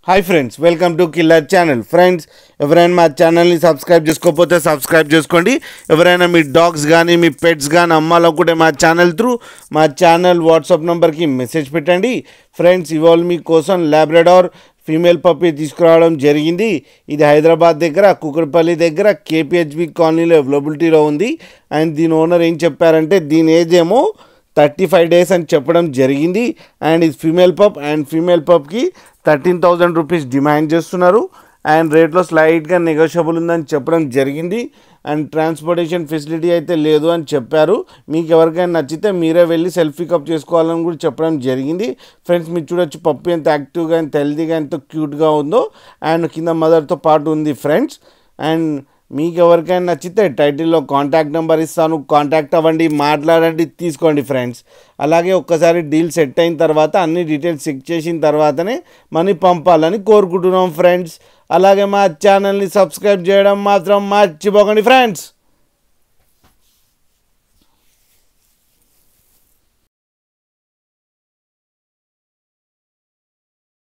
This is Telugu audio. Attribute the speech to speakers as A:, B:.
A: Hi friends, welcome to killer channel. Friends, ఎవరైనా మా ఛానల్ని సబ్స్క్రైబ్ చేసుకోకపోతే సబ్స్క్రైబ్ చేసుకోండి. ఎవరైనా మీ డాగ్స్ కానీ మీ పెట్స్ కానీ అమ్మాలనుకుంటే మా ఛానల్ త్రూ మా ఛానల్ వాట్సాప్ నెంబర్కి మెసేజ్ పెట్టండి. ఫ్రెండ్స్, ఇవాళ మీకోసం లాబ్రడార్ ఫీమేల్ పప్పీ తీసుకురావడం జరిగింది. ఇది హైదరాబాద్ దగ్గర కుకట్పల్లి దగ్గర కేపీహెచ్బి కాలనీలో అవైలబిలిటీలో ఉంది. అండ్ దీని ఓనర్ ఏం చెప్పారంటే దీని ఏజ్ ఏమో 35 days అని చెప్పడం జరిగింది. అండ్ ఇది ఫీమేల్ పప్ అండ్ ఫీమేల్ పప్కి 13,000 రూపీస్ డిమాండ్ చేస్తున్నారు. అండ్ రేట్లో స్లైట్గా నెగోషియబుల్ ఉందని చెప్పడం జరిగింది. అండ్ ట్రాన్స్పోర్టేషన్ ఫెసిలిటీ అయితే లేదు అని చెప్పారు. మీకు ఎవరికైనా నచ్చితే మీరే వెళ్ళి సెల్ఫ్ పికప్ చేసుకోవాలని కూడా చెప్పడం జరిగింది. ఫ్రెండ్స్, మీరు చూడొచ్చు పప్పి ఎంత యాక్టివ్గా ఎంత హెల్తీగా ఎంత క్యూట్గా ఉందో. అండ్ కింద మదర్తో పాటు ఉంది ఫ్రెండ్స్. అండ్ మీకు ఎవరికైనా నచ్చితే టైటిల్లో కాంటాక్ట్ నెంబర్ ఇస్తాను, కాంటాక్ట్ అవ్వండి, మాట్లాడండి, తీసుకోండి ఫ్రెండ్స్. అలాగే ఒక్కసారి డీల్ సెట్ అయిన తర్వాత అన్ని డీటెయిల్స్ చెక్ చేసిన తర్వాతనే మనీ పంపాలని కోరుకుంటున్నాం ఫ్రెండ్స్. అలాగే మా ఛానల్ని సబ్స్క్రైబ్ చేయడం మాత్రం మర్చిపోకండి ఫ్రెండ్స్.